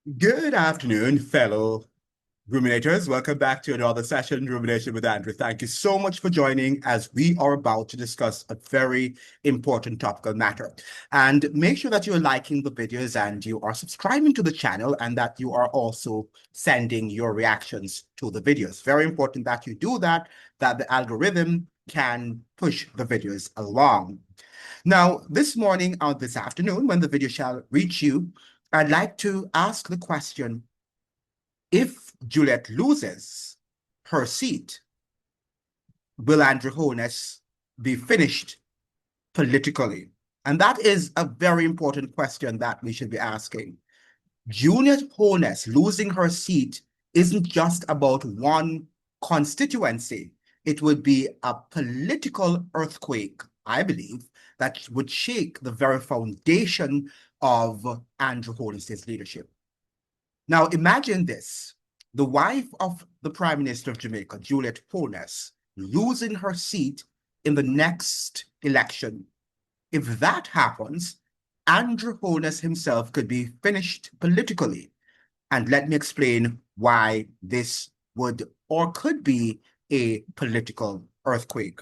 Good afternoon, fellow ruminators. Welcome back to another session, Rumination with Andrew. Thank you so much for joining as we are about to discuss a very important topical matter. And make sure that you're liking the videos and you are subscribing to the channel and that you are also sending your reactions to the videos. Very important that you do that, that the algorithm can push the videos along. Now, this morning or this afternoon, when the video shall reach you, I'd like to ask the question, if Juliet loses her seat, will Andrew Holness be finished politically? And that is a very important question that we should be asking. Juliet Holness losing her seat isn't just about one constituency. It would be a political earthquake, I believe, that would shake the very foundation of Andrew Holness's leadership. Now, imagine this. The wife of the Prime Minister of Jamaica, Juliet Holness, losing her seat in the next election. If that happens, Andrew Holness himself could be finished politically. And let me explain why this would or could be a political earthquake.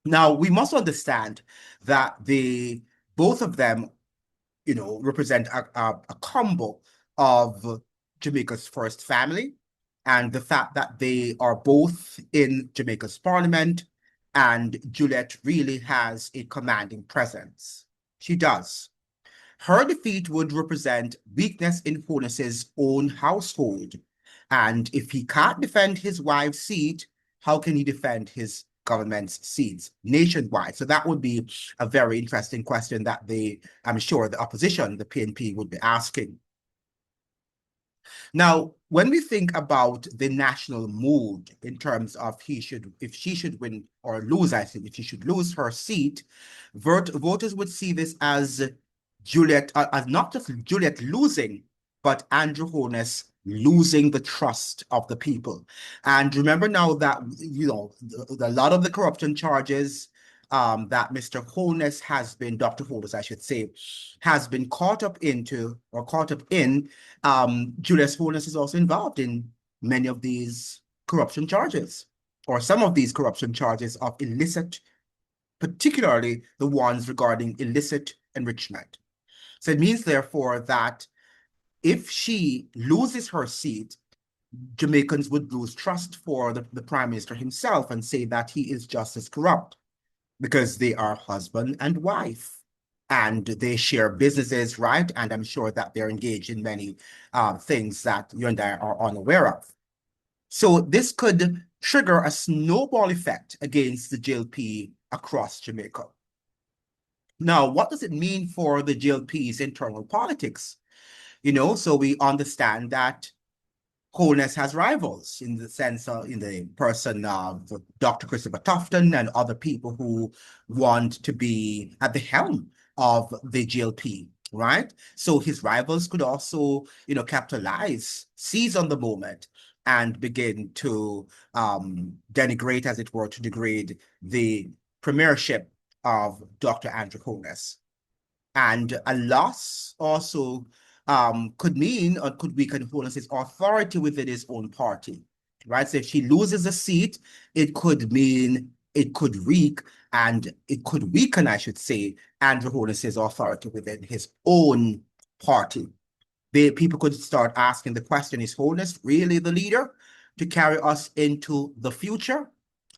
Now, we must understand that both of them, represent a combo of Jamaica's first family and the fact that they are both in Jamaica's parliament, and Juliet really has a commanding presence. She does. Her defeat would represent weakness in Holness's own household. And if he can't defend his wife's seat, how can he defend his government's seats nationwide? So that would be a very interesting question that I'm sure the opposition, the PNP, would be asking. Now, when we think about the national mood in terms of if she should win or lose, I think, if she should lose her seat, voters would see this as Juliet, as not just Juliet losing, but Andrew Holness losing the trust of the people. And remember now that, a lot of the corruption charges that Mr. Holness has been, Dr. Holness, I should say, has been caught up into or caught up in, Julius Holness is also involved in many of these corruption charges, or some of these corruption charges of illicit, particularly the ones regarding illicit enrichment. So it means, therefore, that if she loses her seat, Jamaicans would lose trust for the Prime Minister himself and say that he is just as corrupt because they are husband and wife and they share businesses, right? And I'm sure that they're engaged in many things that you and I are unaware of. So this could trigger a snowball effect against the JLP across Jamaica. Now, what does it mean for the JLP's internal politics? So we understand that Holness has rivals in the sense of, in the person of Dr. Christopher Tufton and other people who want to be at the helm of the GLP, right? So his rivals could also, capitalize, seize on the moment and begin to denigrate, as it were, to degrade the premiership of Dr. Andrew Holness. And a loss also could mean or could weaken Holness's authority within his own party, right? So if she loses a seat, it could mean it could it could weaken, I should say, Andrew Holness's authority within his own party. People could start asking the question, is Holness really the leader to carry us into the future?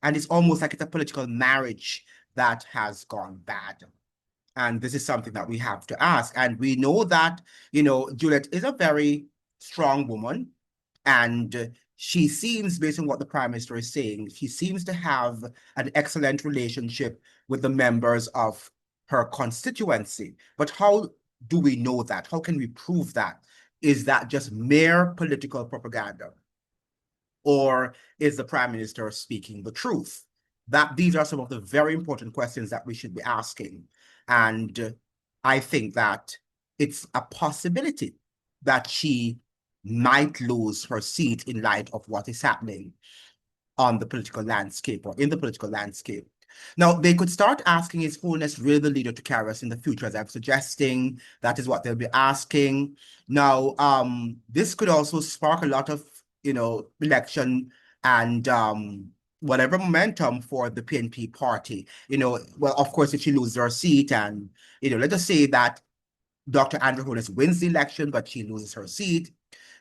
And it's almost like it's a political marriage that has gone bad. And this is something that we have to ask. And we know that, Juliet is a very strong woman. And she seems, based on what the Prime Minister is saying, she seems to have an excellent relationship with the members of her constituency. But how do we know that? How can we prove that? Is that just mere political propaganda? Or is the Prime Minister speaking the truth? These are some of the very important questions that we should be asking. And I think that it's a possibility that she might lose her seat in light of what is happening on the political landscape or in the political landscape. Now, they could start asking, is Holness really the leader to carry us in the future, as I'm suggesting? That is what they'll be asking. Now, this could also spark a lot of, election and whatever momentum for the PNP party. Well, of course, if she loses her seat and, let us say that Dr. Andrew Holness wins the election, but she loses her seat,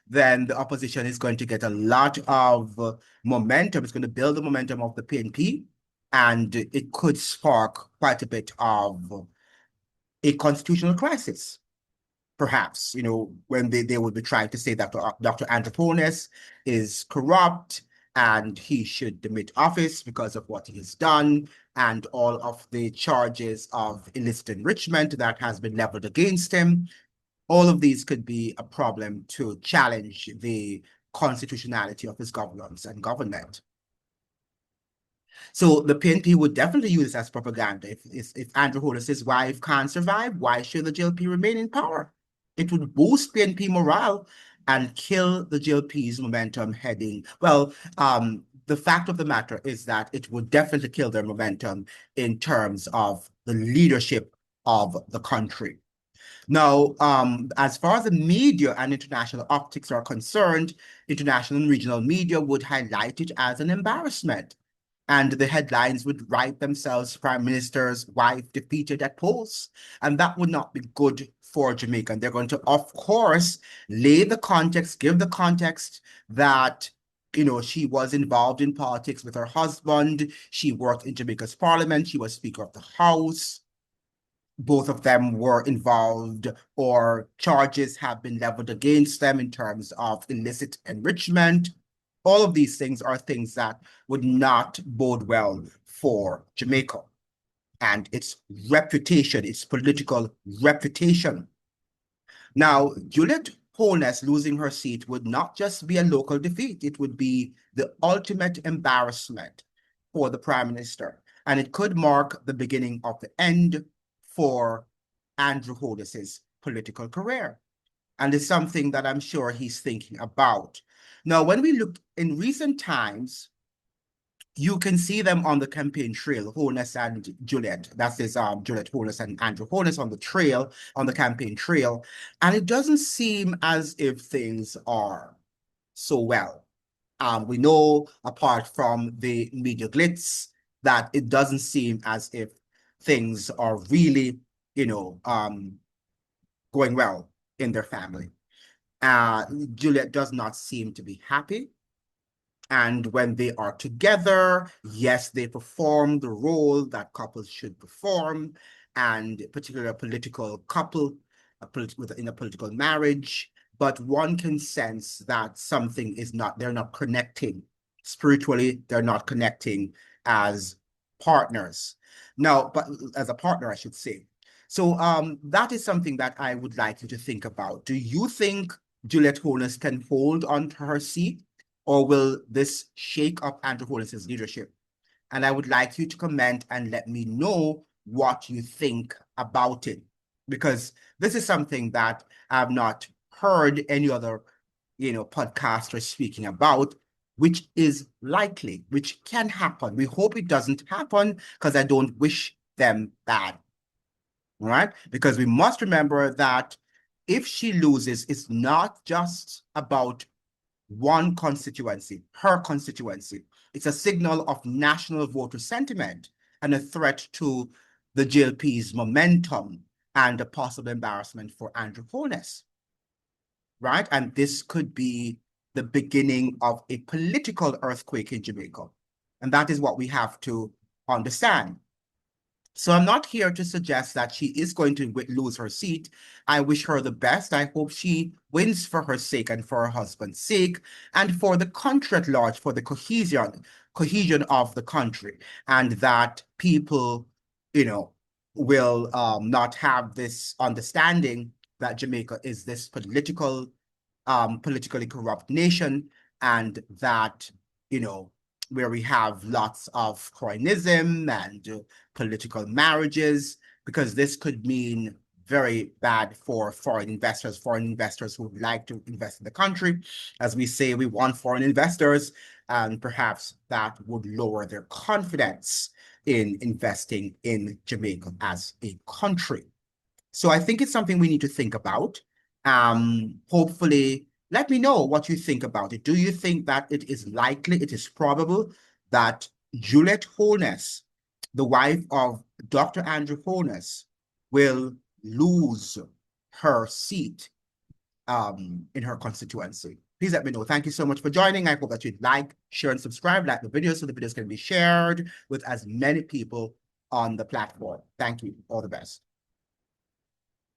then the opposition is going to get a lot of momentum. It's going to build the momentum of the PNP, and it could spark quite a bit of a constitutional crisis, perhaps, when they would be trying to say that Dr. Andrew Holness is corrupt and he should demit office because of what he has done and all of the charges of illicit enrichment that has been leveled against him. All of these could be a problem to challenge the constitutionality of his governance and government. So the PNP would definitely use this as propaganda. If Andrew Holness's wife can't survive, why should the JLP remain in power? It would boost PNP morale and kill the JLP's momentum heading. Well, the fact of the matter is that it would definitely kill their momentum in terms of the leadership of the country. Now, as far as the media and international optics are concerned, international and regional media would highlight it as an embarrassment. And the headlines would write themselves, Prime Minister's wife defeated at polls. And that would not be good for Jamaica. And they're going to, of course, lay the context, give the context that, she was involved in politics with her husband. She worked in Jamaica's parliament. She was Speaker of the House. Both of them were involved, or charges have been leveled against them in terms of illicit enrichment. All of these things are things that would not bode well for Jamaica and its reputation, its political reputation. Now, Juliet Holness losing her seat would not just be a local defeat, it would be the ultimate embarrassment for the Prime Minister. And it could mark the beginning of the end for Andrew Holness's political career. And it's something that I'm sure he's thinking about. Now, when we look in recent times, you can see them on the campaign trail, Holness and Juliet. That is Juliet Holness and Andrew Holness on the trail, on the campaign trail. And it doesn't seem as if things are so well. We know, apart from the media glitz, that it doesn't seem as if things are really, going well in their family. Juliet does not seem to be happy. And when they are together, yes, they perform the role that couples should perform, and particularly a political couple within a political marriage. But one can sense that something is not, they're not connecting spiritually, they're not connecting as partners. Now, but as a partner, I should say. So that is something that I would like you to think about. Do you think Juliet Holness can hold on to her seat, or will this shake up Andrew Holness's leadership? And I would like you to comment and let me know what you think about it, because this is something that I've not heard any other, podcaster speaking about, which is likely, which can happen. We hope it doesn't happen, because I don't wish them bad. All right? Because we must remember that if she loses, it's not just about one constituency, her constituency. It's a signal of national voter sentiment and a threat to the JLP's momentum and a possible embarrassment for Andrew Holness, right? And this could be the beginning of a political earthquake in Jamaica. And that is what we have to understand. So I'm not here to suggest that she is going to lose her seat. I wish her the best. I hope she wins for her sake and for her husband's sake and for the country at large, for the cohesion of the country, and that people, will not have this understanding that Jamaica is this politically corrupt nation, and that, where we have lots of cronyism and political marriages, because this could mean very bad for foreign investors who would like to invest in the country. As we say, we want foreign investors, and perhaps that would lower their confidence. in investing in Jamaica as a country. So I think it's something we need to think about. Hopefully, let me know what you think about it. Do you think that it is likely, it is probable that Juliet Holness, the wife of Dr. Andrew Holness, will lose her seat in her constituency? Please let me know. Thank you so much for joining. I hope that you'd like, share, and subscribe, like the video so the videos can be shared with as many people on the platform. Thank you. All the best.